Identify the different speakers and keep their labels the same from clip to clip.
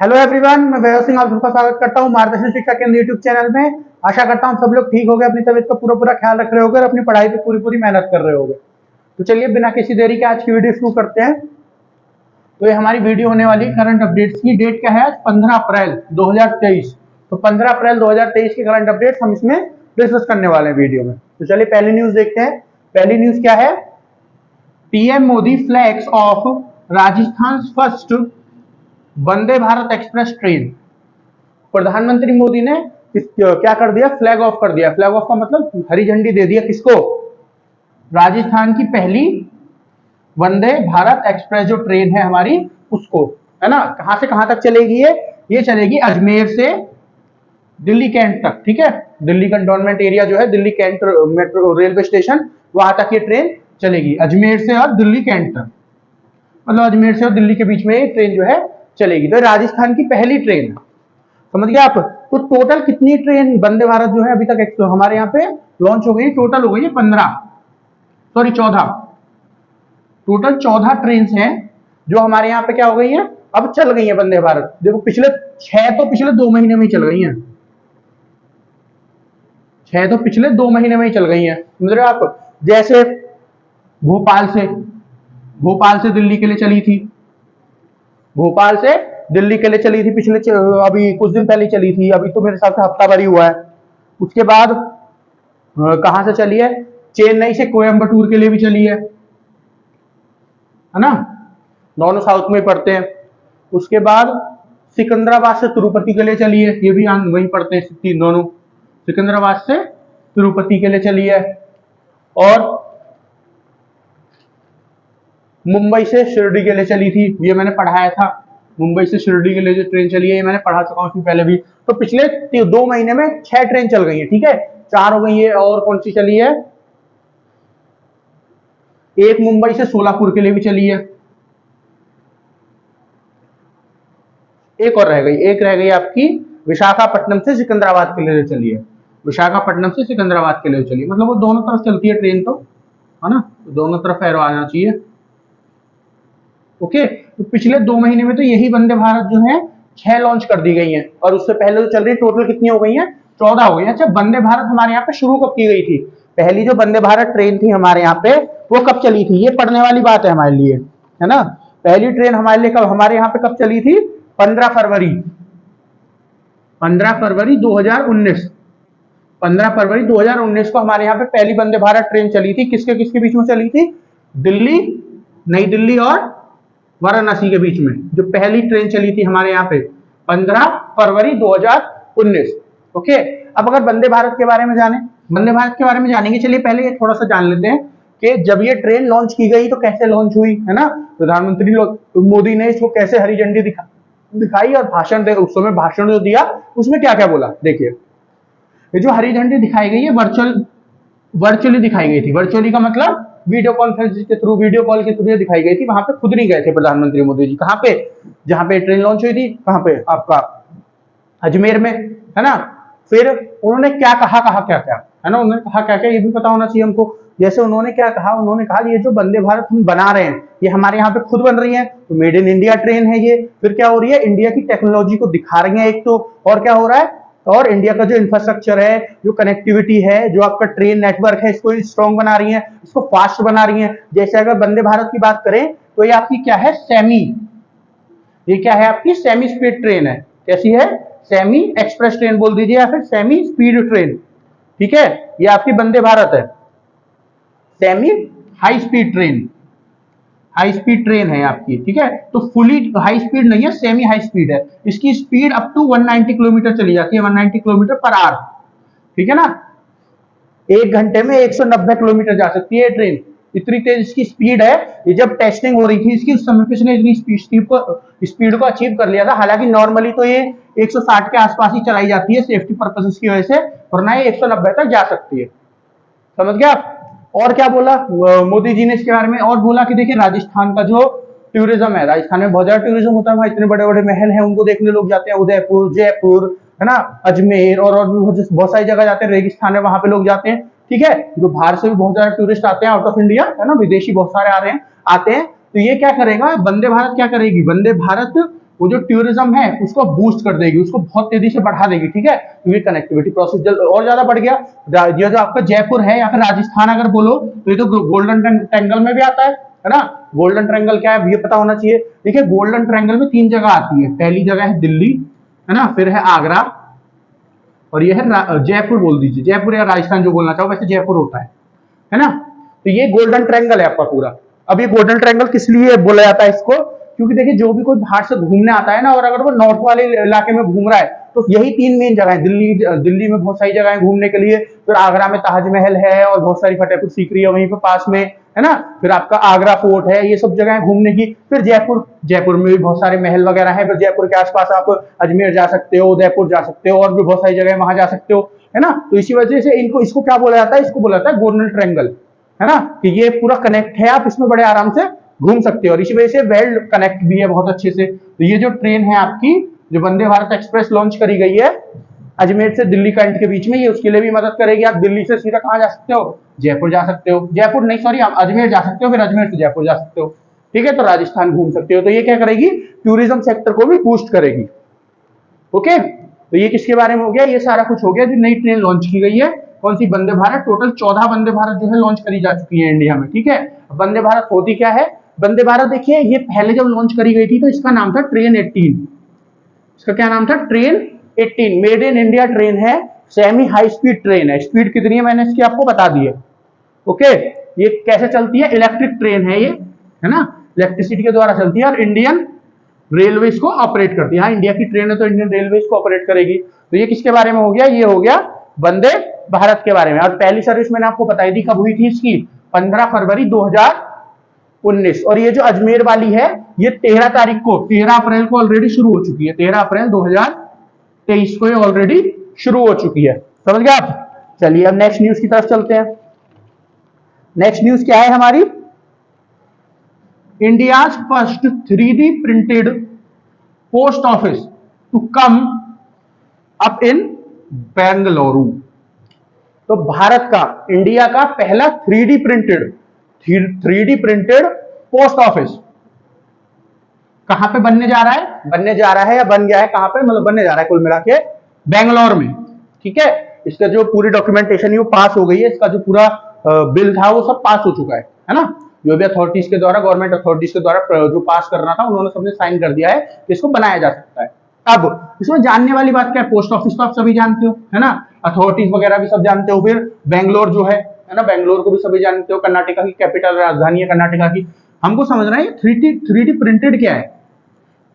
Speaker 1: Hello everyone, मैं वैभव सिंह आप सबका स्वागत करता हूं मार्गदर्शन शिक्षा केंद्र यूट्यूब चैनल में। आशा करता हूं सब लोग ठीक हो गए, अपनी तबीयत का पूरा ख्याल रख रहे होगे और अपनी पढ़ाई पे पूरी मेहनत कर रहे होगे। तो चलिए बिना किसी देरी के आज की वीडियो शुरू करते हैं। तो ये हमारी वीडियो होने वाली करंट अपडेट्स की। डेट क्या है आज? 15 अप्रैल 2023। तो 15 अप्रैल 2023 की करंट अपडेट्स हम इसमें डिस्कस करने वाले हैं वीडियो में। तो चलिए पहली न्यूज देखते हैं। पहली न्यूज क्या है? PM Modi flags of Rajasthan first Vande Bharat express train. प्रधानमंत्री मोदी ने क्या कर दिया? फ्लैग ऑफ कर दिया। फ्लैग ऑफ का मतलब हरी झंडी दे दिया। किसको? राजस्थान की पहली वंदे भारत एक्सप्रेस जो ट्रेन है हमारी, उसको, है ना। कहां से कहां तक चलेगी ये चलेगी अजमेर से दिल्ली कैंट तक। ठीक है, दिल्ली कंटोनमेंट एरिया जो है, Delhi cantt metro railway station, वहां तक ये ट्रेन चलेगी। अजमेर से और दिल्ली कैंट तक, मतलब अजमेर से और दिल्ली के बीच में ये ट्रेन जो है चलेगी। तो राजस्थान की पहली ट्रेन है, समझ गए आप। तो टोटल कितनी ट्रेन वंदे भारत जो है अभी तक तो हमारे यहाँ पे लॉन्च हो गई? टोटल हो गई है 14। टोटल 14 ट्रेन हैं जो हमारे यहाँ पे क्या हो गई है, अब चल गई है वंदे भारत। देखो पिछले 6 तो पिछले 2 महीने में ही चल गई हैं। 6 तो पिछले 2 महीने में ही चल गई हैं, समझ रहे हो आप। जैसे भोपाल से दिल्ली के लिए चली थी, भोपाल से दिल्ली के लिए चली थी पिछले अभी कुछ दिन पहले चली थी। अभी तो मेरे हिसाब से हफ्ता भर ही हुआ है। उसके बाद कहां से चली है? चेन्नई से कोयम्बटूर के लिए भी चली है ना। दोनों साउथ में पड़ते हैं। उसके बाद सिकंदराबाद से तिरुपति के लिए चली है, ये भी वहीं पड़ते हैं दोनों। सिकंदराबाद से तिरुपति के लिए चली है। और मुंबई से शिरडी के लिए चली थी, ये मैंने पढ़ाया था। मुंबई से शिरडी के लिए जो ट्रेन चली है ये मैंने पढ़ा चुका हूं पहले भी। तो पिछले 2 महीने में 6 ट्रेन चल गई है। ठीक है, 4 हो गई है। और कौन सी चली है? एक मुंबई से सोलापुर के लिए भी चली है। एक और रह गई, एक रह गई आपकी विशाखापट्टनम से सिकंदराबाद के लिए चली है। विशाखापट्टनम से सिकंदराबाद के लिए चली है, मतलब वो दोनों तरफ चलती है ट्रेन, तो है ना, तो दोनों तरफ एरो आना चाहिए। ओके, तो पिछले 2 महीने में तो यही वंदे भारत जो है 6 लॉन्च कर दी गई हैं। और उससे पहले जो चल रही टोटल कितनी हो गई हैं? 14 हो गई हैं। अच्छा, वंदे भारत हमारे यहाँ पे शुरू कब की गई थी? पहली जो वंदे भारत ट्रेन थी हमारे यहाँ पे, वो कब चली थी? ये पढ़ने वाली बात है हमारे लिए, है ना। पहली ट्रेन हमारे लिए कब, हमारे यहाँ पे कब चली थी? 15 फरवरी 2019। 15 फरवरी 2019 को हमारे यहाँ पे पहली वंदे भारत ट्रेन चली थी। किसके किसके बीच में चली थी? दिल्ली, नई दिल्ली और वाराणसी के बीच में जो पहली ट्रेन चली थी हमारे यहाँ पे 15 फरवरी 2019। ओके, अब अगर वंदे भारत के बारे में जाने, वंदे भारत के बारे में जानेंगे। चलिए पहले थोड़ा सा जान लेते हैं कि जब ये ट्रेन लॉन्च की गई तो कैसे लॉन्च हुई, है ना। प्रधानमंत्री मोदी ने इसको कैसे हरी झंडी दिखाई और भाषण दे, उस समय भाषण जो दिया उसमें क्या क्या बोला। देखिए, ये जो हरी झंडी दिखाई गई है वर्चुअली दिखाई गई थी। वर्चुअली का मतलब वीडियो कॉन्फ्रेंस के थ्रू, वीडियो कॉल के थ्रू दिखाई गई थी। वहां पे खुद नहीं गए थे प्रधानमंत्री मोदी जी। कहां पे? जहां पे ट्रेन लॉन्च हुई थी, कहां पे? आपका अजमेर में, है ना। फिर उन्होंने क्या कहा क्या क्या, है ना, उन्होंने कहा क्या क्या ये भी पता होना चाहिए हमको। जैसे उन्होंने क्या कहा, उन्होंने कहा ये जो वंदे भारत हम बना रहे हैं ये हमारे यहाँ पे खुद बन रही है, तो मेड इन इंडिया ट्रेन है ये। फिर क्या हो रही है? इंडिया की टेक्नोलॉजी को दिखा रही है एक तो, और क्या हो रहा है, और इंडिया का जो इंफ्रास्ट्रक्चर है, जो कनेक्टिविटी है, जो आपका ट्रेन नेटवर्क है, इसको स्ट्रॉन्ग बना रही है, इसको फास्ट बना रही है। जैसे अगर वंदे भारत की बात करें तो ये आपकी क्या है? ये क्या है आपकी? सेमी स्पीड ट्रेन है। कैसी है? सेमी एक्सप्रेस ट्रेन बोल दीजिए या फिर सेमी स्पीड ट्रेन। ठीक है, ये आपकी वंदे भारत है, semi high speed train. High speed train है आपकी। ठीक है, तो फुली हाई स्पीड नहीं है, सेमी हाई स्पीड है। इसकी स्पीड अप टू 190 किलोमीटर चली जाती है, 190 किलोमीटर पर आवर। ठीक है ना, 1 घंटे में 190 किलोमीटर जा सकती है ट्रेन, इतनी तेज इसकी स्पीड है। ये जब टेस्टिंग हो रही थी इसकी, उस समय किसने इतनी स्पीड को अचीव कर लिया था। हालांकि नॉर्मली तो ये 160 के आसपास ही चलाई जाती है सेफ्टी पर्पसेस की वजह से, वरना ये 190 तक जा सकती है, समझ गया आप। और क्या बोला मोदी जी ने इसके बारे में? और बोला कि देखिए राजस्थान का जो टूरिज्म है, राजस्थान में बहुत ज्यादा टूरिज्म होता है। वहां इतने बड़े बड़े महल हैं, उनको देखने लोग जाते हैं। उदयपुर, जयपुर, है ना, अजमेर और भी बहुत सारी जगह जाते हैं। रेगिस्तान है, वहां पे लोग जाते हैं। ठीक है, जो बाहर से भी बहुत ज्यादा टूरिस्ट आते हैं, आउट ऑफ इंडिया, है ना, विदेशी बहुत सारे आ रहे हैं, आते हैं। तो ये क्या करेगा? वंदे भारत क्या करेगी? वंदे भारत वो जो टूरिज्म है उसको बूस्ट कर देगी, उसको बहुत तेजी से बढ़ा देगी, ठीक है। क्योंकि कनेक्टिविटी प्रोसेस जल्द और ज्यादा बढ़ गया। ये जो आपका जयपुर है या फिर राजस्थान अगर बोलो तो ये तो गोल्डन ट्रायंगल में भी आता है ना। गोल्डन ट्रायंगल क्या है ये पता होना चाहिए। देखिए गोल्डन ट्रायंगल में 3 जगह आती है, पहली जगह है दिल्ली, है ना, फिर है आगरा, और ये है जयपुर बोल दीजिए, जयपुर या राजस्थान जो बोलना चाहो, वैसे जयपुर होता है ना। तो ये गोल्डन ट्रायंगल है आपका पूरा। अब ये गोल्डन ट्रायंगल किस लिए बोला जाता है इसको, क्योंकि देखिए जो भी कोई बाहर से घूमने आता है ना, और अगर वो नॉर्थ वाले इलाके में घूम रहा है तो यही 3 मेन जगह है। दिल्ली में बहुत सारी जगह है घूमने के लिए, फिर आगरा में ताजमहल है और बहुत सारी फतेहपुर सीकरी है वहीं पे पास में, है ना, फिर आपका आगरा फोर्ट है, ये सब जगह है घूमने की। फिर जयपुर में भी बहुत सारे महल वगैरह है। फिर जयपुर के आसपास आप अजमेर जा सकते हो, उदयपुर जा सकते हो, और भी बहुत सारी जगह वहां जा सकते हो, है ना। तो इसी वजह से इसको क्या बोला जाता है, इसको बोला जाता है गोल्डन ट्रायंगल, है ना, कि ये पूरा कनेक्ट है, आप इसमें बड़े आराम से घूम सकते हो, और इसी वजह से वेल कनेक्ट भी है बहुत अच्छे से। तो ये जो ट्रेन है आपकी, जो वंदे भारत एक्सप्रेस लॉन्च करी गई है अजमेर से दिल्ली कैंट के बीच में, ये उसके लिए भी मदद करेगी। आप दिल्ली से सीधा कहां जा सकते हो, जयपुर जा सकते हो, जयपुर नहीं सॉरी आप अजमेर जा सकते हो, फिर अजमेर से जयपुर जा सकते हो, ठीक है, तो राजस्थान घूम सकते हो। तो ये क्या करेगी, टूरिज्म सेक्टर को भी बूस्ट करेगी। ओके, तो ये किसके बारे में हो गया, ये सारा कुछ हो गया जो नई ट्रेन लॉन्च की गई है। कौन सी, वंदे भारत। टोटल 14 वंदे भारत जो है लॉन्च करी जा चुकी है इंडिया में, ठीक है। वंदे भारत होती क्या है, वंदे भारत देखिए ये पहले जब लॉन्च करी गई थी तो इसका नाम था ट्रेन 18। इसका क्या नाम था, train 18। Made in India train है, सेमी हाई स्पीड ट्रेन है। स्पीड कितनी है मैंने इसकी आपको बता दी है। ओके, ये कैसे चलती है, इलेक्ट्रिक ट्रेन है ये, है ना, इलेक्ट्रिसिटी के द्वारा चलती है, और इंडियन रेलवे को ऑपरेट करती है। हाँ, इंडिया की ट्रेन है तो इंडियन रेलवे को ऑपरेट करेगी। तो ये किसके बारे में हो गया, ये हो गया वंदे भारत के बारे में। और पहली सर्विस मैंने आपको बताई थी कब हुई थी इसकी, 15 फरवरी 2019। और ये जो अजमेर वाली है ये 13 तारीख को, 13 अप्रैल को ऑलरेडी शुरू हो चुकी है। 13 अप्रैल 2023 को ये ऑलरेडी शुरू हो चुकी है। समझ गए आप। चलिए अब नेक्स्ट न्यूज की तरफ चलते हैं। नेक्स्ट न्यूज क्या है हमारी, India's first 3D printed post office to come up in Bengaluru. तो भारत का, इंडिया का पहला 3D प्रिंटेड पोस्ट ऑफिस कहां पे बनने जा रहा है, बनने जा रहा है या बन गया है, कहां पे मतलब बनने जा रहा है कुल मिला के, बेंगलोर में, ठीक है। इसका जो पूरी डॉक्यूमेंटेशन है वो पास हो गई है, इसका जो पूरा बिल था वो सब पास हो चुका है ना। जो भी अथॉरिटीज के द्वारा, गवर्नमेंट अथॉरिटीज के द्वारा जो पास करना था उन्होंने सबने साइन कर दिया है कि इसको बनाया जा सकता है। अब इसमें जानने वाली बात क्या है, पोस्ट ऑफिस तो आप सभी जानते हो, है ना, अथॉरिटीज वगैरह भी सब जानते हो, फिर बेंगलोर जो है ना, बेंगलोर को भी सभी जानते हो, कर्नाटका की कैपिटल राजधानी है कर्नाटका की। हमको समझना है 3D प्रिंटेड क्या है,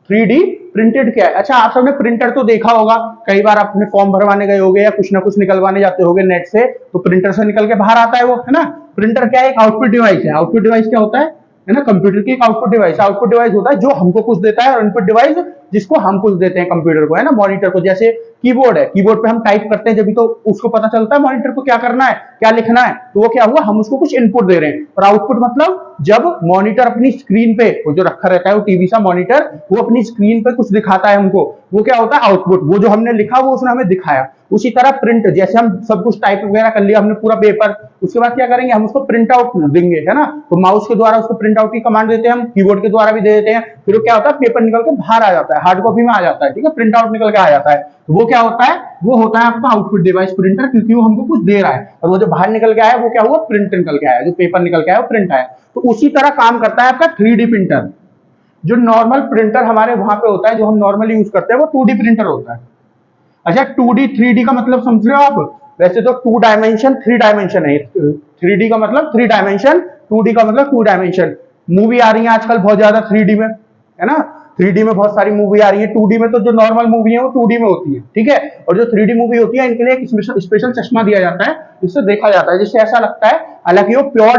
Speaker 1: 3D प्रिंटेड क्या है। अच्छा, आप सबने प्रिंटर तो देखा होगा, कई बार अपने फॉर्म भरवाने गए होगे या कुछ ना कुछ निकलवाने जाते होगे नेट से, तो प्रिंटर से निकल के बाहर आता है वो, है ना। प्रिंटर क्या है, एक आउटपुट डिवाइस है। आउटपुट डिवाइस क्या होता है ना, कंप्यूटर की एक आउटपुट डिवाइस। आउटपुट डिवाइस होता है जो हमको कुछ देता है, और इनपुट डिवाइस जिसको हम कुछ देते हैं कंप्यूटर को, है ना, मॉनिटर को। जैसे कीबोर्ड है, कीबोर्ड पे हम टाइप करते हैं, जब भी तो उसको पता चलता है मॉनिटर को क्या करना है, क्या लिखना है, तो वो क्या हुआ, हम उसको कुछ इनपुट दे रहे हैं। और आउटपुट मतलब जब मॉनिटर अपनी स्क्रीन पे, वो जो रखा रहता है वो टीवी सा मॉनिटर, वो अपनी स्क्रीन पे कुछ दिखाता है हमको, वो क्या होता है आउटपुट। वो जो हमने लिखा वो उसने हमें दिखाया। उसी तरह प्रिंट, जैसे हम सब कुछ टाइप वगैरह कर लिया हमने पूरा पेपर, उसके बाद क्या करेंगे, हम उसको प्रिंट आउट देंगे, है ना। तो माउस के द्वारा उसको प्रिंट आउट की कमांड देते हैं हम, कीबोर्ड के द्वारा भी दे देते हैं, फिर वो क्या होता है, पेपर निकल के बाहर आ जाता है, हार्ड कॉपी में आ जाता है, ठीक है, प्रिंट आउट निकल के आ जाता है। तो वो क्या होता है, वो होता है आपका आउटपुट डिवाइस प्रिंटर, क्योंकि वो हमको कुछ दे रहा है। और वो जो बाहर निकल के आया वो क्या हुआ, प्रिंट निकल के आया, जो पेपर निकल के आया वो प्रिंट आया। तो उसी तरह काम करता है आपका 3D प्रिंटर। जो नॉर्मल प्रिंटर हमारे वहां पे होता है, जो हम नॉर्मली यूज करते हैं, वो 2D प्रिंटर होता है। अच्छा, 2D 3D का मतलब समझ रहे हो आप। वैसे तो 2 डायमेंशन 3 डायमेंशन है, 3D का मतलब 3 डायमेंशन, 2D का मतलब 2 डायमेंशन। मूवी आ रही है आजकल बहुत ज्यादा 3D में, है ना, 3D में बहुत सारी मूवी आ रही है। 2D में तो जो नॉर्मल मूवी है वो 2D में होती है, ठीक है। और जो 3D मूवी होती है इनके लिए एक स्पेशल चश्मा दिया जाता है, जिससे देखा जाता है, जिससे ऐसा लगता है, हालांकि वो प्योर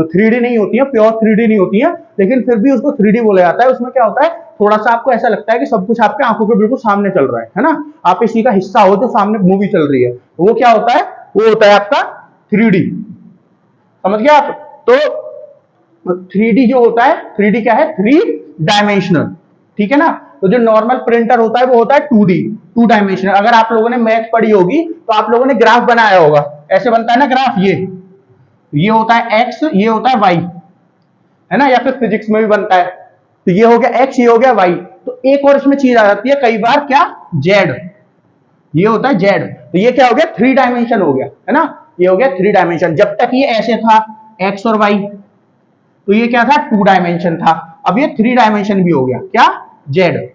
Speaker 1: 3D नहीं होती है, प्योर 3D नहीं होती है, लेकिन फिर भी उसको 3D बोला जाता है। उसमें क्या होता है, थोड़ा सा आपको ऐसा लगता है कि सब कुछ आपके आंखों के बिल्कुल सामने चल रहा है ना, आप इसी का हिस्सा हो जो सामने मूवी चल रही है। वो क्या होता है, वो होता है आपका 3D। समझ गया आप। तो 3D जो होता है, 3D क्या है, 3 डायमेंशनल, ठीक है ना। तो जो नॉर्मल प्रिंटर होता है वो होता है 2D, 2 डायमेंशनल। अगर आप लोगों ने मैथ पढ़ी होगी तो आप लोगों ने ग्राफ बनाया होगा, ऐसे बनता है ना ग्राफ, ये होता है एक्स, ये होता है वाई, है ना, या फिर फिजिक्स में भी बनता है, तो ये हो गया x, ये हो गया y। तो एक और इसमें चीज आ जाती है कई बार, क्या, z। ये होता है z। तो ये क्या हो गया, 3 डायमेंशन हो गया, है ना, ये हो गया 3 डायमेंशन। जब तक ये ऐसे था x और y, तो ये क्या था, 2 डायमेंशन था। अब ये 3 डायमेंशन भी हो गया, क्या, z।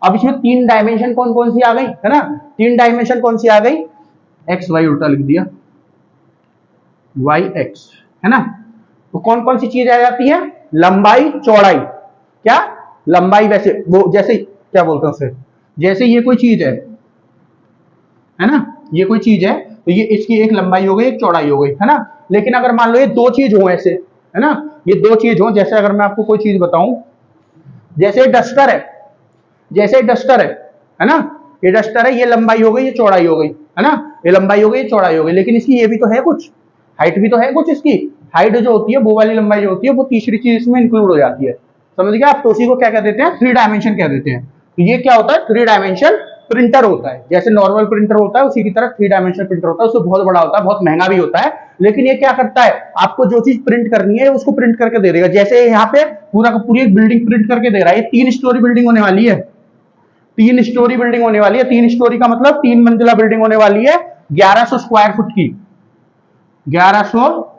Speaker 1: अब इसमें 3 डायमेंशन कौन कौन सी आ गई, है ना, 3 डायमेंशन कौन सी आ गई, एक्स वाई उल्टा लिख दिया, वाई एक्स, है ना। तो कौन कौन सी चीज आ जाती है, लंबाई चौड़ाई, क्या, लंबाई, वैसे वो जैसे क्या बोलते हैं उसे, जैसे ये कोई चीज है ना, ये कोई चीज है, तो ये इसकी एक लंबाई हो गई, एक चौड़ाई हो गई, है ना। लेकिन अगर मान लो ये दो चीज हो ऐसे, है ना, ये दो चीज हो, जैसे अगर मैं आपको कोई चीज बताऊं, जैसे डस्टर है, जैसे डस्टर है ना, ये डस्टर है, ये लंबाई हो गई, ये चौड़ाई हो गई, है ना, ये लंबाई हो गई, ये चौड़ाई हो गई। लेकिन इसकी ये भी तो है कुछ, हाइट भी तो है कुछ इसकी। हाइट जो होती है, वो वाली लंबाई जो होती है, वो तीसरी चीज इसमें इंक्लूड हो जाती है, समझ गया आप। तो उसी को क्या कह देते हैं, 3 डायमेंशन कह देते हैं। तो ये क्या होता है, 3 डायमेंशन प्रिंटर होता है। जैसे नॉर्मल प्रिंटर होता है, उसी की तरह 3 डायमेंशन प्रिंटर होता है। उससे बहुत बड़ा होता है, बहुत महंगा भी होता है। लेकिन ये क्या करता है, आपको जो चीज प्रिंट करनी है उसको प्रिंट करके दे देगा। जैसे यहाँ पे पूरा का पूरी एक बिल्डिंग प्रिंट करके दे रहा है। ये 3 स्टोरी बिल्डिंग होने वाली है, 3 स्टोरी बिल्डिंग होने वाली है। 3 स्टोरी का मतलब 3 मंजिला बिल्डिंग होने वाली है, 1100 स्क्वायर फुट की, 1100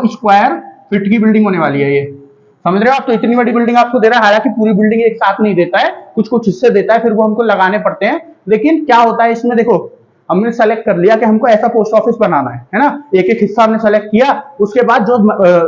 Speaker 1: स्क्वायर फीट की बिल्डिंग होने वाली है ये, समझ रहे हो आप। तो इतनी बड़ी बिल्डिंग आपको दे रहा है, हालांकि पूरी बिल्डिंग एक साथ नहीं देता है, कुछ कुछ हिस्से देता है, फिर वो हमको लगाने पड़ते हैं। लेकिन क्या होता है इसमें, देखो हमने सेलेक्ट कर लिया कि हमको ऐसा पोस्ट ऑफिस बनाना है ना, एक एक हिस्सा हमने सेलेक्ट किया। उसके बाद जो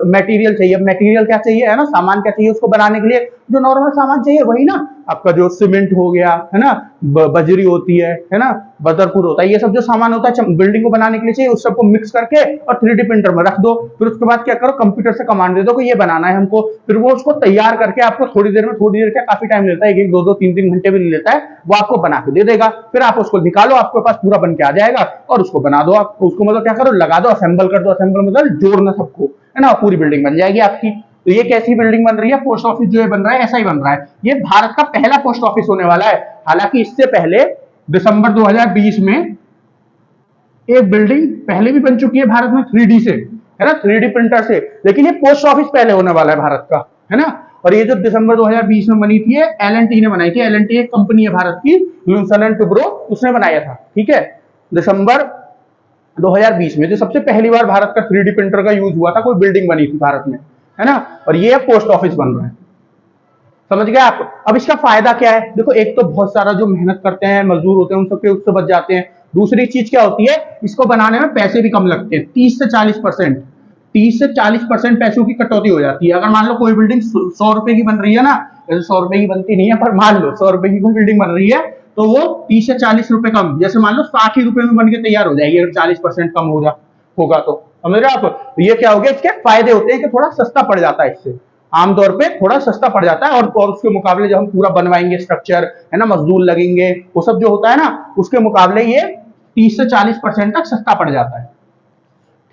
Speaker 1: मटेरियल चाहिए, मटेरियल क्या चाहिए, है ना, सामान क्या चाहिए उसको बनाने के लिए, जो नॉर्मल सामान चाहिए वही ना, आपका जो सीमेंट हो गया, है ना, बजरी होती है ना, बदरपुर होता है, ये सब जो सामान होता है बिल्डिंग को बनाने के लिए चाहिए, उस सबको मिक्स करके और 3D प्रिंटर में रख दो। फिर उसके बाद क्या करो, कंप्यूटर से कमांड दे दो कि ये बनाना है हमको। फिर वो उसको तैयार करके आपको थोड़ी देर में, थोड़ी देर क्या काफी टाइम लेता है, 1-1, 2-2, 3-3 घंटे भी लेता है, वो आपको बना के दे देगा। फिर आप उसको निकालो, आपके पास पूरा बन के आ जाएगा, और उसको बना दो आप। उसको मतलब क्या करो, लगा दो, असेंबल कर दो। असेंबल मतलब जोड़ना सबको, है ना, पूरी बिल्डिंग बन जाएगी आपकी। तो ये कैसी बिल्डिंग बन रही है, पोस्ट ऑफिस जो है बन रहा है, ऐसा ही बन रहा है। ये भारत का पहला पोस्ट ऑफिस होने वाला है। हालांकि इससे पहले दिसंबर 2020 में एक बिल्डिंग पहले भी बन चुकी है भारत में 3D से, है ना, 3D प्रिंटर से। लेकिन ये पोस्ट ऑफिस पहले होने वाला है भारत का, है ना। और ये जो दिसंबर 2020 में बनी थी, L&T ने बनाई थी। L&T एक कंपनी है भारत की, लुसेंट टुब्रो, उसने बनाया था, ठीक है, दिसंबर 2020 में। जो सबसे पहली बार भारत का 3D प्रिंटर का यूज हुआ था, कोई बिल्डिंग बनी थी भारत में, है ना। और ये पोस्ट ऑफिस बन रहा है, समझ गए आप। अब इसका फायदा क्या है, देखो एक तो बहुत सारा जो मेहनत करते हैं मजदूर होते हैं, उन सबके उससे बच जाते हैं। दूसरी चीज क्या होती है, इसको बनाने में पैसे भी कम लगते हैं, 30 से 40%, 30 से 40% पैसों की कटौती हो जाती है। अगर मान लो कोई बिल्डिंग 100 रुपए की बन रही है ना, जैसे 100 रुपए की बनती नहीं है, पर मान लो 100 रुपए की कोई बिल्डिंग बन रही है, तो वो 30 से 40 रुपए कम, जैसे मान लो 60 ही रुपए में बन के तैयार हो जाएगी, अगर 40% कम होगा तो, समझ रहे हो आप। तो ये क्या हो गया, इसके फायदे होते हैं कि थोड़ा सस्ता पड़ जाता है, इससे आमतौर पे थोड़ा सस्ता पड़ जाता है। और उसके मुकाबले जब हम पूरा बनवाएंगे स्ट्रक्चर, है ना, मजदूर लगेंगे, वो सब जो होता है ना, उसके मुकाबले ये 30 से 40% तक सस्ता पड़ जाता है,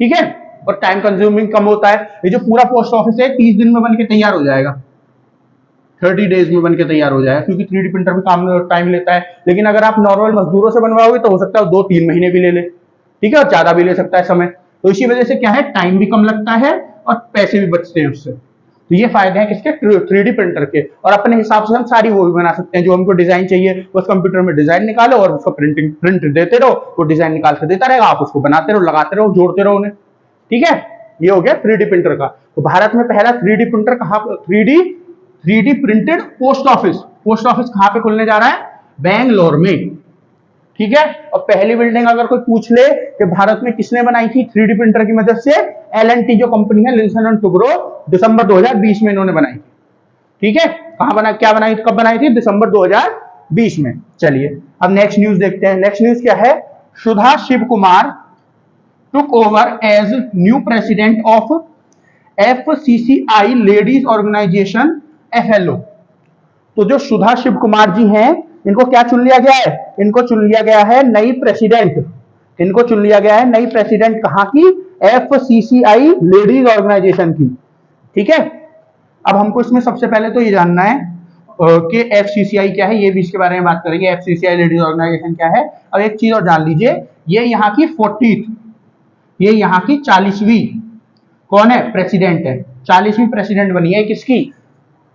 Speaker 1: ठीक है। और टाइम कंज्यूमिंग कम होता है। ये जो पूरा पोस्ट ऑफिस है 30 दिन में बन के तैयार हो जाएगा, 30 डेज में बन के तैयार हो जाएगा, क्योंकि 3D प्रिंटर में काम टाइम लेता है। लेकिन अगर आप नॉर्मल मजदूरों से बनवाओगे तो हो सकता है 2-3 महीने भी ले ले, ठीक है, और ज्यादा भी ले सकता है समय। तो इसी वजह से क्या है, टाइम भी कम लगता है और पैसे भी बचते हैं उससे। तो ये फायदे हैं किसके, 3D प्रिंटर के। और अपने हिसाब से हम सारी वो भी बना सकते हैं, जो हमको डिजाइन चाहिए बस कंप्यूटर में डिजाइन निकालो और उसको प्रिंट देते रहो, वो डिजाइन निकाल के देता रहेगा, आप उसको बनाते रहो, लगाते रहो, जोड़ते रहो उन्हें, ठीक है। ये हो गया 3D प्रिंटर का। तो भारत में पहला 3D प्रिंटर कहां, 3D प्रिंटेड पोस्ट ऑफिस कहां पे खुलने जा रहा है, बेंगलोर में, ठीक है। और पहली बिल्डिंग अगर कोई पूछ ले कि भारत में किसने बनाई थी 3D प्रिंटर की मदद से, L&T जो कंपनी है, लुसेंट टुब्रो, दिसंबर 2020 में इन्होंने बनाई थी, ठीक है। कहां बना, क्या बनाई, कब बनाई थी, दिसंबर 2020 में। चलिए अब नेक्स्ट न्यूज देखते हैं। नेक्स्ट न्यूज क्या है, Sudha Shivakumar took over as new president of FCCI ladies organisation FLO। तो जो सुधा शिव कुमार जी हैं, इनको क्या चुन लिया गया है, इनको चुन लिया गया है नई प्रेसिडेंट, इनको चुन लिया गया है नई प्रेसिडेंट कहां की, FCCI लेडीज ऑर्गेनाइजेशन की, ठीक है। अब हमको इसमें सबसे पहले तो ये जानना है कि FCCI क्या है, ये भी इसके बारे में बात करेंगे, FCCI लेडीज ऑर्गेनाइजेशन क्या है। अब एक चीज और जान लीजिए, ये यहाँ की 40th, ये यहाँ की 40वीं कौन है, प्रेसिडेंट है, 40वीं प्रेसिडेंट बनी है किसकी,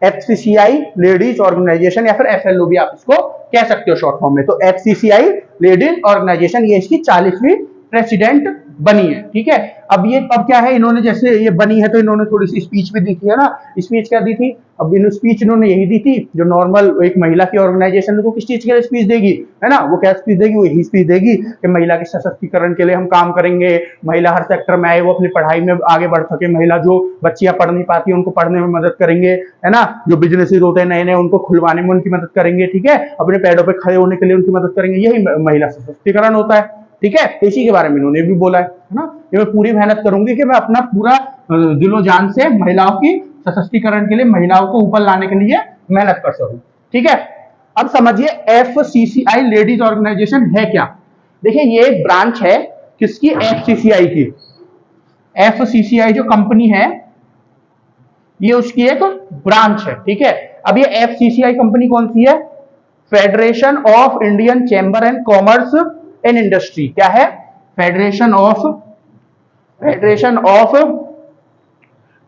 Speaker 1: एफसीसीआई लेडीज ऑर्गेनाइजेशन, या फिर एफएलओ भी आप इसको कह सकते हो शॉर्ट फॉर्म में। तो एफसीसीआई लेडीज ऑर्गेनाइजेशन ये इसकी 40वीं प्रेसिडेंट बनी है, ठीक है। अब क्या है, इन्होंने जैसे ये बनी है तो इन्होंने थोड़ी सी स्पीच भी दी थी, है ना। स्पीच क्या दी थी, अब इन स्पीच इन्होंने यही दी थी जो नॉर्मल एक महिला की ऑर्गेनाइजेशन है तो किस चीज के लिए स्पीच देगी, है ना। वो क्या स्पीच देगी, वो यही स्पीच देगी कि महिला के सशक्तिकरण के लिए हम काम करेंगे, महिला हर सेक्टर में आए, वो अपनी पढ़ाई में आगे बढ़ सके, महिला जो बच्चियां पढ़ नहीं पाती उनको पढ़ने में मदद करेंगे, है ना। जो बिजनेसेस होते हैं नए नए उनको खुलवाने में उनकी मदद करेंगे, ठीक है। अपने पैरों पर खड़े होने के लिए उनकी मदद करेंगे, यही महिला सशक्तिकरण होता है, ठीक है। इसी के बारे में इन्होंने भी बोला है ना। ये मैं पूरी मेहनत करूंगी कि मैं अपना पूरा दिलो जान से महिलाओं की सशक्तिकरण के लिए, महिलाओं को ऊपर लाने के लिए मेहनत कर सकूं, ठीक है। अब समझिए एफसीसीआई लेडीज ऑर्गेनाइजेशन है क्या। देखिए ये एक ब्रांच है किसकी, एफसीसीआई की। एफसीसीआई जो कंपनी है ये उसकी एक ब्रांच है, ठीक है। अब ये एफसीसीआई कंपनी कौन सी है, federation of Indian chamber and commerce and industry. क्या है, federation of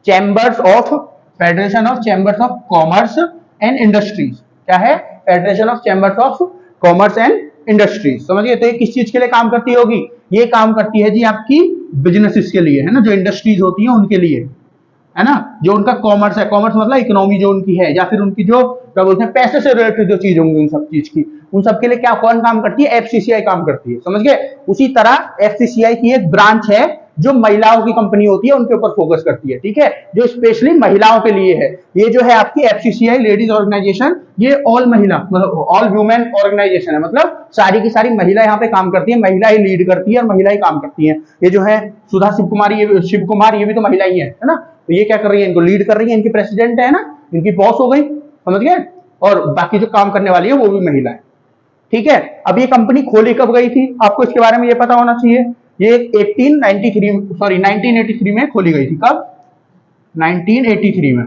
Speaker 1: chambers of commerce and industries. क्या है, federation of chambers of commerce and industries. समझिए, तो ये किस चीज के लिए काम करती होगी, ये काम करती है जी आपकी बिजनेसेस के लिए, है ना। जो इंडस्ट्रीज होती है उनके लिए, है ना। जो उनका कॉमर्स है, कॉमर्स मतलब इकोनॉमी जो उनकी है, या फिर उनकी जो क्या बोलते हैं पैसे से रिलेटेड जो चीज होंगी उन सब चीज की, उन सब के लिए क्या कौन काम करती है, एफसीसीआई काम करती है, समझ गए। उसी तरह एफसीसीआई की एक ब्रांच है जो महिलाओं की कंपनी होती है उनके ऊपर फोकस करती है, ठीक है, जो स्पेशली महिलाओं के लिए है। ये जो है आपकी एफसीसीआई लेडीज ऑर्गेनाइजेशन, ये ऑल महिला मतलब ऑल वुमेन ऑर्गेनाइजेशन है, मतलब सारी की सारी महिला यहाँ पे काम करती है, महिला ही लीड करती है और महिला ही काम करती है। ये जो है सुधा शिव कुमार ये भी तो महिला ही है ना। तो ये क्या कर रही है, इनको लीड कर रही है, इनकी प्रेसिडेंट है ना, इनकी बॉस हो गई, समझ गए। और बाकी जो काम करने वाली है वो भी महिला है, ठीक है। अब ये कंपनी खोली कब गई थी, आपको इसके बारे में ये पता होना चाहिए। ये 1983 में खोली गई थी। कब, 1983 में,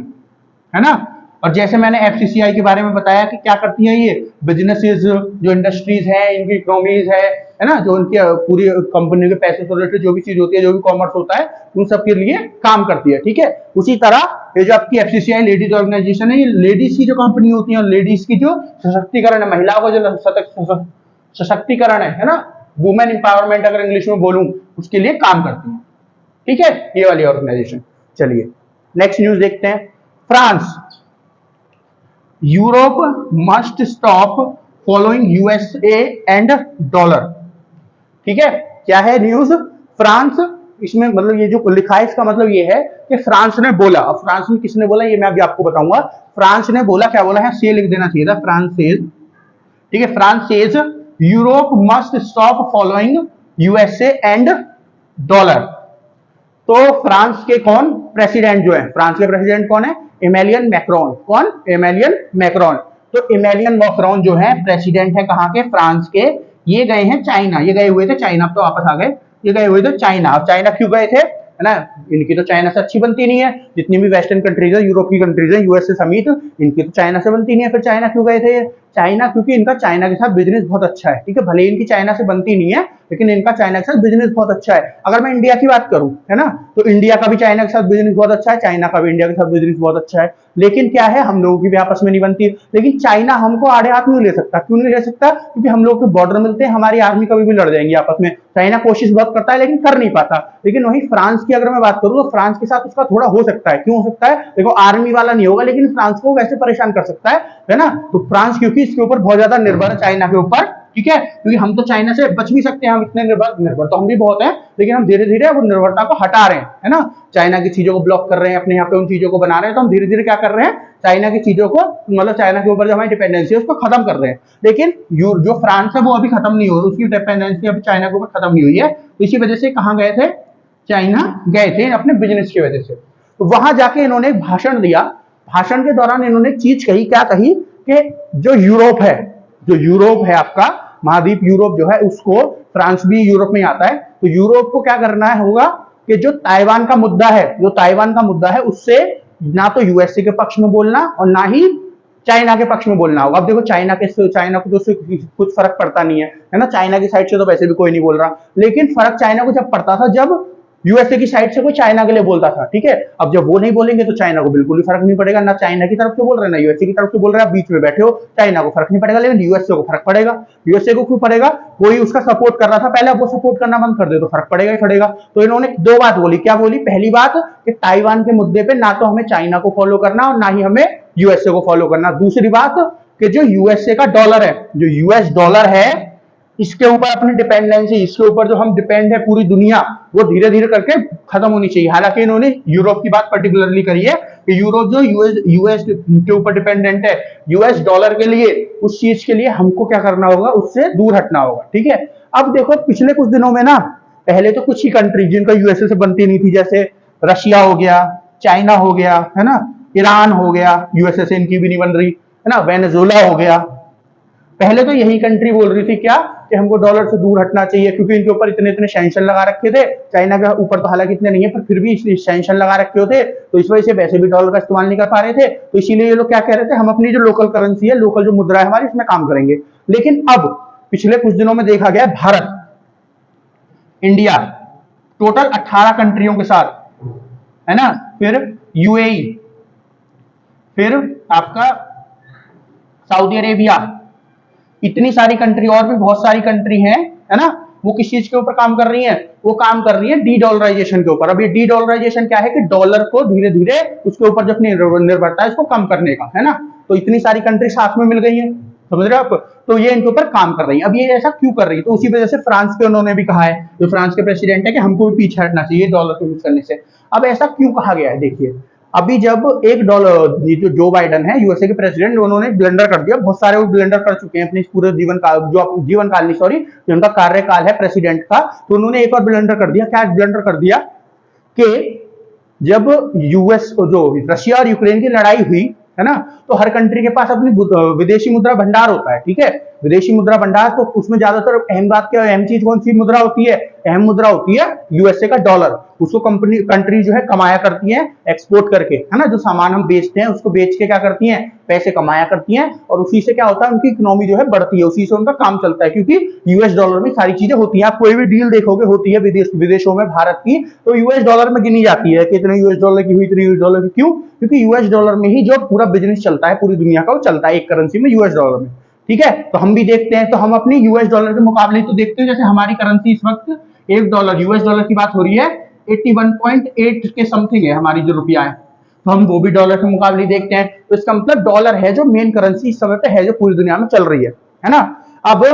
Speaker 1: है ना। और जैसे मैंने एफसीसीआई के बारे में बताया कि क्या करती है ये बिजनेसेस, जो इंडस्ट्रीज है, इनकी इकोनॉमीज है ना, जो उनकी पूरी कंपनी के पैसे से रिलेटेड जो भी चीज होती है, जो भी कॉमर्स होता है, उन सब के लिए काम करती है, ठीक है। उसी तरह ये जो आपकी एफसीसीआई लेडीज ऑर्गेनाइजेशन है, ये लेडीज की जो कंपनी होती है और लेडीज की जो सशक्तिकरण है, महिलाओं का जो सशक्तिकरण है ना, वुमेन इंपावरमेंट अगर इंग्लिश में बोलूं, उसके लिए काम करती है, ठीक है, ये वाली ऑर्गेनाइजेशन। चलिए नेक्स्ट न्यूज देखते हैं। France, Europe must stop following USA and dollar, ठीक है। क्या है न्यूज, फ्रांस, इसमें मतलब ये जो लिखा है इसका मतलब ये है कि फ्रांस ने बोला। अब फ्रांस में किसने बोला ये मैं अभी आपको बताऊंगा। फ्रांस ने बोला, क्या बोला है, से लिख देना चाहिए था, फ्रांस सेज, ठीक है। France says Europe must stop following USA and dollar. तो फ्रांस के कौन प्रेसिडेंट जो है, फ्रांस के प्रेसिडेंट कौन है, इमैनुअल मैक्रोन। कौन, इमैनुअल मैक्रोन। तो इमैनुअल मैक्रोन जो है प्रेसिडेंट है कहां के, फ्रांस के। ये गए हैं चाइना, ये गए हुए थे चाइना, अब तो वापस आ गए, ये गए हुए थे चाइना। अब चाइना क्यों गए थे, है ना, इनकी तो चाइना से अच्छी बनती नहीं है, जितनी भी वेस्टर्न कंट्रीज है, यूरोप की कंट्रीज है, यूएसए समेत, इनकी तो चाइना से बनती नहीं है। फिर चाइना क्यों गए थे, चाइना क्योंकि इनका चाइना के साथ बिजनेस बहुत अच्छा है, ठीक है। भले इनकी चाइना से बनती नहीं है लेकिन इनका चाइना के साथ बिजनेस बहुत अच्छा है। अगर मैं इंडिया की बात करूं, है ना, तो इंडिया का भी चाइना के साथ बिजनेस बहुत अच्छा है, चाइना का भी इंडिया के साथ बिजनेस बहुत अच्छा है। लेकिन क्या है, हम लोगों की भी आपस में नहीं बनती। लेकिन चाइना हमको आड़े हाथ नहीं ले सकता। क्यों नहीं ले सकता, क्योंकि हम लोग के बॉर्डर मिलते हैं, हमारी आर्मी कभी भी लड़ जाएंगी आपस में। चाइना कोशिश बहुत करता है लेकिन कर नहीं पाता। लेकिन वही फ्रांस की अगर मैं बात करूं तो फ्रांस के साथ उसका थोड़ा हो सकता है। क्यों हो सकता है, देखो आर्मी वाला नहीं होगा लेकिन फ्रांस को वैसे परेशान कर सकता है ना। तो फ्रांस क्योंकि इसके ऊपर बहुत ज्यादा निर्भर है, चाइना के ऊपर, ठीक है। क्योंकि हम तो चाइना से बच भी सकते हैं, हम इतने निर्भर तो हम भी बहुत हैं, लेकिन हम धीरे धीरे वो निर्भरता को हटा रहे हैं, है ना। चाइना की चीजों को ब्लॉक कर रहे हैं, अपने यहाँ पे उन चीजों को बना रहे हैं। तो हम धीरे धीरे क्या कर रहे हैं, चाइना की चीजों को, मतलब चाइना के ऊपर जो हमारी डिपेंडेंसी है उसको खत्म कर रहे हैं। लेकिन जो फ्रांस है वो अभी खत्म नहीं हो रही, उसकी डिपेंडेंसी अभी चाइना के ऊपर खत्म नहीं हुई है। तो इसी वजह से कहाँ गए थे, चाइना गए थे अपने बिजनेस की वजह से। तो वहां जाके इन्होंने एक भाषण दिया। भाषण के दौरान इन्होंने एक चीज कही, क्या कही कि जो यूरोप है आपका महाद्वीप यूरोप जो है, उसको, फ्रांस भी यूरोप में आता है, तो यूरोप को क्या करना है होगा कि जो ताइवान का मुद्दा है उससे ना तो यूएसए के पक्ष में बोलना और ना ही चाइना के पक्ष में बोलना होगा। अब देखो चाइना को तो कुछ फर्क पड़ता नहीं है ना, चाइना की साइड से तो वैसे भी कोई नहीं बोल रहा। लेकिन फर्क चाइना को जब पड़ता था, जब यूएसए की साइड से कोई चाइना के लिए बोलता था, ठीक है। अब जब वो नहीं बोलेंगे तो चाइना को बिल्कुल भी फर्क नहीं पड़ेगा, ना चाइना की तरफ से बोल रहे हैं ना यूएसए की तरफ से बोल रहे हैं, आप बीच में बैठे हो, चाइना को फर्क नहीं पड़ेगा, लेकिन यूएसए को फर्क पड़ेगा। यूएसए को क्यों पड़ेगा? कोई उसका सपोर्ट कर रहा था पहले, अब वो सपोर्ट करना बंद कर दे तो फर्क पड़ेगा ही पड़ेगा। तो इन्होंने दो बात बोली, क्या बोली? पहली बात कि ताइवान के मुद्दे पे ना तो हमें चाइना को फॉलो करना और ना ही हमें यूएसए को फॉलो करना। दूसरी बात कि जो यूएसए का डॉलर है, जो यूएस डॉलर है, इसके ऊपर अपनी डिपेंडेंसी, इसके ऊपर जो हम डिपेंड है पूरी दुनिया, वो धीरे धीरे करके खत्म होनी चाहिए। हालांकि इन्होंने यूरोप की बात पर्टिकुलरली करी है कि यूरोप जो यूएस के ऊपर डिपेंडेंट है, यूएस डॉलर के लिए, उस चीज के लिए हमको क्या करना होगा? उससे दूर हटना होगा, ठीक है। अब देखो पिछले कुछ दिनों में ना, पहले तो कुछ ही कंट्री जिनका यूएसए से बनती नहीं थी, जैसे रशिया हो गया, चाइना हो गया, है ना, ईरान हो गया, यूएसए से इनकी भी नहीं बन रही, है ना, वेनेजुएला हो गया। पहले तो यही कंट्री बोल रही थी क्या कि हमको डॉलर से दूर हटना चाहिए, क्योंकि इनके ऊपर इतने इतने सैंक्शन लगा रखे थे। चाइना के ऊपर तो हालांकि इतने नहीं है, पर फिर भी सैंक्शन लगा रखे होते, तो इस वजह से वैसे भी डॉलर का इस्तेमाल नहीं कर पा रहे थे। तो इसीलिए ये लोग क्या कह रहे थे, हम अपनी जो लोकल करेंसी है, लोकल जो मुद्रा है हमारी, इसमें काम करेंगे। लेकिन अब पिछले कुछ दिनों में देखा गया भारत, इंडिया, टोटल 18 कंट्रियों के साथ, है ना, फिर यूएई, फिर आपका सऊदी अरेबिया, इतनी सारी कंट्री और भी बहुत सारी कंट्री हैं, है ना, वो किस चीज के ऊपर काम कर रही हैं? वो काम कर रही है डी डॉलराइजेशन के ऊपर। अब ये डी डॉलराइजेशन क्या है कि डॉलर को धीरे धीरे उसके ऊपर जो अपनी निर्भरता है इसको कम करने का, है ना। तो इतनी सारी कंट्री साथ में मिल गई है, समझ रहे हो आप? तो ये इनके ऊपर काम कर रही है। अब ये ऐसा क्यों कर रही है? तो उसी वजह से फ्रांस के उन्होंने भी कहा है, जो फ्रांस के प्रेसिडेंट है, कि हमको भी पीछे हटना चाहिए डॉलर को यूज करने से। अब ऐसा क्यों कहा गया है? देखिए, अभी जब एक डॉलर, जो जो बाइडन है यूएसए के प्रेसिडेंट, उन्होंने ब्लंडर कर दिया, बहुत सारे वो ब्लंडर कर चुके हैं अपने पूरे जीवन काल, जो जीवन काल नहीं, सॉरी, जो उनका कार्यकाल है प्रेसिडेंट का, तो उन्होंने एक और ब्लंडर कर दिया। क्या ब्लंडर कर दिया? कि जब यूएस जो रशिया और यूक्रेन की लड़ाई हुई, है ना, तो हर कंट्री के पास अपनी विदेशी मुद्रा भंडार होता है, ठीक है, विदेशी मुद्रा भंडार। तो उसमें ज्यादातर अहम बात क्या, अहम चीज कौन सी मुद्रा होती है? अहम मुद्रा होती है यूएसए का डॉलर। उसको कंट्री जो है कमाया करती है एक्सपोर्ट करके, है ना, जो सामान हम बेचते हैं उसको बेच के क्या करती हैं? पैसे कमाया करती हैं, और उसी से क्या होता है? उनकी इकोनॉमी जो है बढ़ती है, उसी से उनका काम चलता है, क्योंकि यूएस डॉलर में सारी चीजें होती हैं। आप कोई भी डील देखोगे होती है विदेशों में भारत की, तो यूएस डॉलर में गिनी जाती है कि इतने यूएस डॉलर की हुई, इतने यूएस डॉलर की। क्यों? क्योंकि यूएस डॉलर में ही जो पूरा बिजनेस चलता है पूरी दुनिया का, वो चलता है एक करेंसी में, यूएस डॉलर में, ठीक है। तो हम भी देखते हैं, तो हम अपनी यूएस डॉलर के मुकाबले तो देखते हैं, जैसे हमारी करेंसी इस वक्त एक डॉलर, यूएस डॉलर की बात हो रही है, 81.8 के समथिंग है हमारी जो रुपया है, तो हम वो भी डॉलर के मुकाबले देखते हैं। तो इसका मतलब डॉलर है जो मेन करेंसी इस समय पे है, जो पूरी दुनिया में चल रही है ना। अब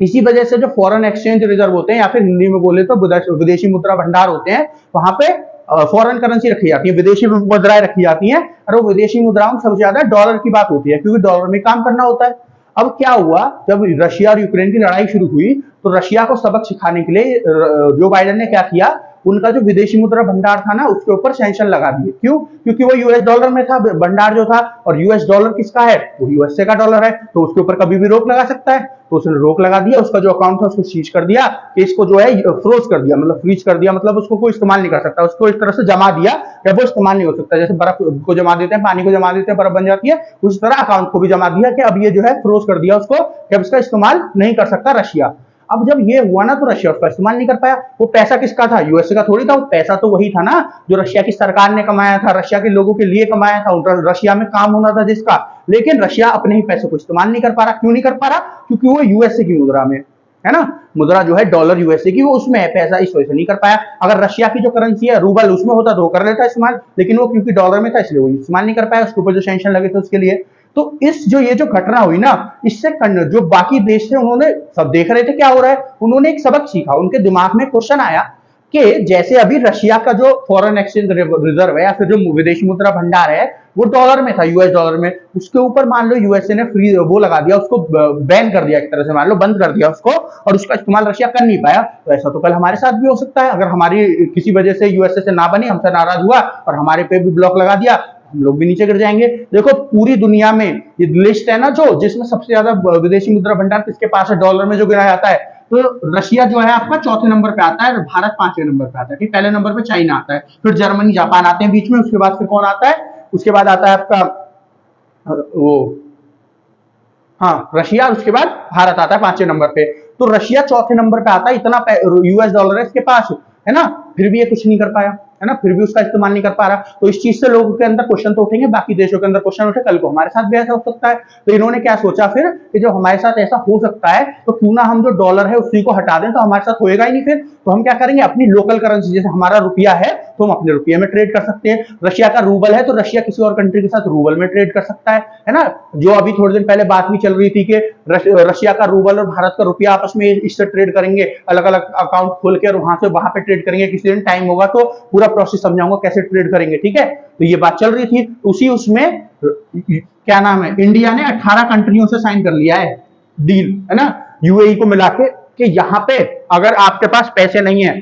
Speaker 1: इसी वजह से जो फॉरेन एक्सचेंज रिजर्व होते हैं, या फिर हिंदी में बोले तो विदेशी मुद्रा भंडार होते हैं, वहां पे फॉरेन करेंसी रखी जाती है, विदेशी मुद्राएं रखी जाती हैं, और वो विदेशी मुद्राओं में सबसे ज्यादा डॉलर की बात होती है, क्योंकि डॉलर में काम करना होता है। अब क्या हुआ, जब रशिया और यूक्रेन की लड़ाई शुरू हुई, तो रशिया को सबक सिखाने के लिए जो बाइडेन ने क्या किया, उनका जो विदेशी मुद्रा भंडार था ना, उसके ऊपर सैंक्शन लगा दिए। क्यों? क्योंकि वो यूएस डॉलर में था भंडार जो था, और यूएस डॉलर किसका है? वो यूएसए का डॉलर है, तो उसके ऊपर कभी भी रोक लगा सकता है। तो उसने रोक लगा दिया, उसका जो अकाउंट था उसको सीज कर दिया, कि इसको जो है फ्रोज कर दिया, मतलब फ्रीज कर दिया, मतलब उसको कोई इस्तेमाल नहीं कर सकता, उसको इस तरह से जमा दिया कि वो इस्तेमाल नहीं हो सकता। जैसे बर्फ को जमा देते हैं, पानी को जमा देते हैं, बर्फ बन जाती है, उस तरह अकाउंट को भी जमा दिया कि अब ये जो है फ्रोज कर दिया उसको, कि अब इसका इस्तेमाल नहीं कर सकता रशिया। अब जब ये हुआ ना, तो रशिया उसका इस्तेमाल नहीं कर पाया। वो पैसा किसका था? यूएसए का थोड़ी था, वो पैसा तो वही था ना जो रशिया की सरकार ने कमाया था, रशिया के लोगों के लिए कमाया था, रशिया में काम होना था जिसका। लेकिन रशिया अपने ही पैसे को इस्तेमाल नहीं कर पा रहा। क्यों नहीं कर पा रहा? क्योंकि वो यूएसए की मुद्रा में है ना, मुद्रा जो है डॉलर यूएसए की, वो उसमें है पैसा, इस वजह से नहीं कर पाया। अगर रशिया की जो करेंसी है रूबल, उसमें होता तो वो कर लेता इस्तेमाल, लेकिन वो क्योंकि डॉलर में था इसलिए वो इस्तेमाल नहीं कर पाया, उसके ऊपर जो सैंक्शन लगे थे उसके लिए। तो इस जो ये जो घटना हुई ना, इससे जो बाकी देश थे उन्होंने सब देख रहे थे क्या हो रहा है, उन्होंने एक सबक सीखा। उनके दिमाग में क्वेश्चन आया कि जैसे अभी रशिया का जो फॉरेन एक्सचेंज रिजर्व है, या फिर जो विदेशी मुद्रा भंडार है, वो डॉलर में था, यूएस डॉलर में, उसके ऊपर मान लो यूएसए ने फ्री वो लगा दिया, उसको बैन कर दिया एक तरह से, मान लो बंद कर दिया उसको, और उसका इस्तेमाल रशिया कर नहीं पाया। तो ऐसा तो कल हमारे साथ भी हो सकता है, अगर हमारी किसी वजह से यूएसए से ना बनी, हमसे नाराज हुआ और हमारे पे भी ब्लॉक लगा दिया, हम लोग भी नीचे गिर जाएंगे। देखो पूरी दुनिया में ये लिस्ट है ना, जो जिसमें सबसे ज्यादा विदेशी मुद्रा भंडार किसके पास है डॉलर में जो गिना जाता है, तो रशिया जो है आपका चौथे नंबर पे आता है, और भारत 5वें नंबर पे आता है। ठीक, पहले नंबर पे चाइना आता है, फिर जर्मनी जापान आते हैं बीच में, उसके बाद फिर कौन आता है? उसके बाद आता है आपका वो, हाँ, रशिया, उसके बाद भारत आता है 5वें नंबर पे। तो रशिया चौथे नंबर पे आता है, इतना यूएस डॉलर है इसके पास। है ना, फिर भी ये कुछ नहीं कर पाया, है ना, फिर भी उसका इस्तेमाल नहीं कर पा रहा। तो इस चीज से लोगों के अंदर क्वेश्चन तो उठेंगे, बाकी देशों के अंदर क्वेश्चन उठे, कल को हमारे साथ भी ऐसा हो सकता है। तो इन्होंने क्या सोचा फिर कि जो हमारे साथ ऐसा हो सकता है तो क्यों ना हम जो डॉलर है उसी को हटा दें, तो हमारे साथ होएगा ही नहीं फिर। तो हम क्या करेंगे, अपनी लोकल करेंसी, जैसे हमारा रुपया है तो हम अपने रुपये में ट्रेड कर सकते हैं, रशिया का रूबल है तो रशिया किसी और कंट्री के साथ रूबल में ट्रेड कर सकता है ना। जो अभी थोड़े दिन पहले बात भी चल रही थी कि रशिया का रूबल और भारत का रुपया आपस में इससे ट्रेड करेंगे, अलग अलग अकाउंट खोल के, और वहां से वहां पे ट्रेड करेंगे। किसी दिन टाइम होगा तो पूरा प्रोसेस समझाऊंगा कैसे ट्रेड करेंगे, ठीक है। तो ये बात चल रही थी, उसी उसमें क्या नाम है, इंडिया ने 18 कंट्रियों से साइन कर लिया है डील, है ना, यूएई को मिला के, कि यहाँ पे अगर आपके पास पैसे नहीं है,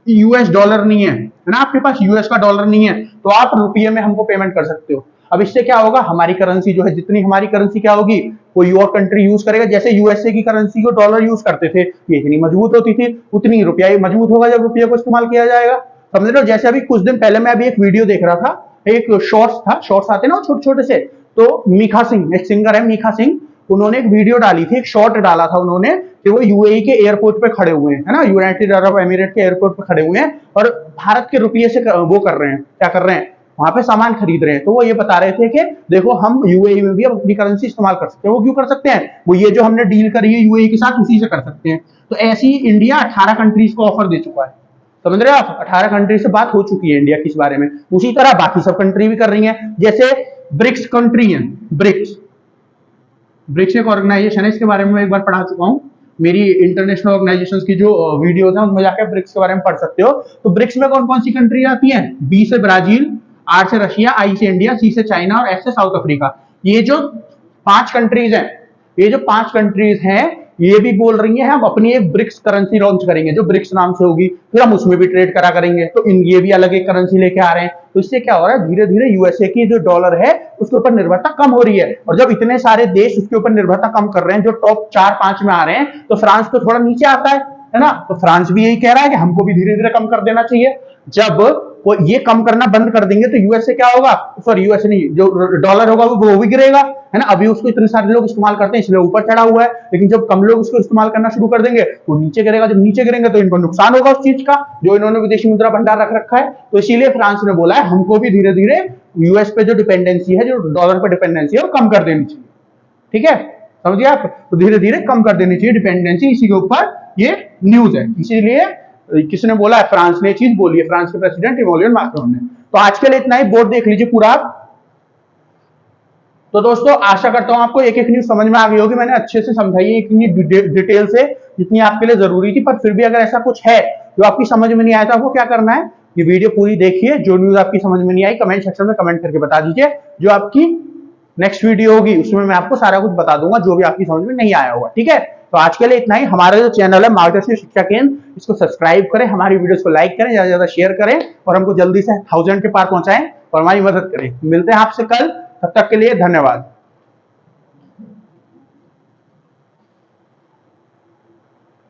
Speaker 1: यूएस डॉलर नहीं है ना, आपके पास यूएस का डॉलर नहीं है, तो आप रुपये में हमको पेमेंट कर सकते हो। अब इससे क्या होगा, हमारी करेंसी जो है, जितनी हमारी करेंसी क्या होगी, कोई और कंट्री यूज करेगा, जैसे यूएसए की करेंसी को डॉलर यूज करते थे, ये इतनी मजबूत होती थी, उतनी रुपया मजबूत होगा जब रुपये को इस्तेमाल किया जाएगा, समझ रहे हो। जैसे अभी कुछ दिन पहले मैं अभी एक वीडियो देख रहा था, एक शॉर्ट्स था, शॉर्ट्स आते ना छोटे छोटे से, तो मीखा सिंह, एक सिंगर है मीखा सिंह, उन्होंने एक वीडियो डाली थी, एक शॉर्ट डाला था उन्होंने, कि वो यूएई के एयरपोर्ट पे खड़े हुए हैं, है ना, यूनाइटेड अरब एमिरेट के एयरपोर्ट पे खड़े हुए हैं, और भारत के रुपये से वो कर रहे हैं, क्या कर रहे हैं, वहां पे सामान खरीद रहे हैं। तो वो ये बता रहे थे कि देखो हम यूएई में भी अपनी करेंसी इस्तेमाल कर सकते हैं। वो क्यों कर सकते हैं, वो ये जो हमने डील करी है यूएई के साथ, उसी से कर सकते हैं। तो ऐसी इंडिया 18 कंट्रीज को ऑफर दे चुका है, समझ रहे हो आप, 18 कंट्री से बात हो चुकी है इंडिया की इस बारे में। उसी तरह बाकी सब कंट्री भी कर रही है, जैसे ब्रिक्स कंट्री है, ब्रिक्स एक ऑर्गेनाइजेशन है, इसके बारे में मैं एक बार पढ़ा चुका हूं, मेरी इंटरनेशनल ऑर्गेनाइजेशन की जो वीडियोस हैं उनमें जाकर ब्रिक्स के बारे में पढ़ सकते हो। तो ब्रिक्स में कौन कौन सी कंट्री आती है, बी से ब्राजील, आर से रशिया, आई से इंडिया, सी से चाइना और एस से साउथ अफ्रीका। ये जो 5 कंट्रीज हैं, ये जो 5 कंट्रीज हैं, ये भी बोल रही है हम अपनी एक ब्रिक्स करेंसी लॉन्च करेंगे, जो ब्रिक्स नाम से होगी, फिर हम उसमें भी ट्रेड करा करेंगे। तो ये भी अलग एक करेंसी लेके आ रहे हैं। तो इससे क्या हो रहा है, धीरे धीरे यूएसए की जो डॉलर है उसके ऊपर निर्भरता कम हो रही है, और जब इतने सारे देश उसके ऊपर निर्भरता कम कर रहे हैं, जो टॉप 4-5 में आ रहे हैं, तो फ्रांस तो थोड़ा नीचे आता है ना। तो फ्रांस भी यही कह रहा है कि हमको भी धीरे धीरे कम कर देना चाहिए। जब वो ये कम करना बंद कर देंगे तो यूएस से क्या होगा, सॉरी यूएस नहीं, जो डॉलर होगा वो भी गिरेगा, है ना। अभी उसको इतने सारे लोग इस्तेमाल करते हैं इसलिए ऊपर चढ़ा हुआ है, लेकिन जब कम लोग उसको इस्तेमाल करना शुरू कर देंगे तो नीचे गिरेगा। जब नीचे गिरेंगे तो इनको नुकसान होगा उस चीज का, जो इन्होंने विदेशी मुद्रा भंडार रख रखा है। तो इसीलिए फ्रांस ने बोला है हमको भी धीरे धीरे यूएस पे जो डिपेंडेंसी है, जो डॉलर पे डिपेंडेंसी है, वो कम कर देनी चाहिए, ठीक है, समझिए आप। तो धीरे धीरे कम कर देनी चाहिए डिपेंडेंसी, इसी के ऊपर ये न्यूज है। इसीलिए किसने बोला है, फ्रांस ने चीज बोली है, फ्रांस के प्रेसिडेंट इमैनुअल मैक्रोन ने। तो आज के लिए इतना ही, बोर्ड देख लीजिए पूरा। तो दोस्तों आशा करता हूं आपको एक एक न्यूज समझ में आ गई होगी, मैंने अच्छे से समझाई है इतनी डिटेल से, जितनी आपके लिए जरूरी थी। पर फिर भी अगर ऐसा कुछ है जो आपकी समझ में नहीं आया था, आपको क्या करना है, ये वीडियो पूरी देखिए, जो न्यूज आपकी समझ में नहीं आई कमेंट सेक्शन में कमेंट करके बता दीजिए। जो आपकी नेक्स्ट वीडियो होगी उसमें मैं आपको सारा कुछ बता दूंगा, जो भी आपकी समझ में नहीं आया होगा, ठीक है। तो आज के लिए इतना ही। हमारा जो चैनल है मार्गदर्शन शिक्षा केंद्र, इसको सब्सक्राइब करें, हमारी वीडियोस को लाइक करें, ज्यादा से ज्यादा शेयर करें, और हमको जल्दी से 1000 के पार पहुंचाएं और हमारी मदद करें। मिलते हैं आपसे कल, तब तक के लिए धन्यवाद।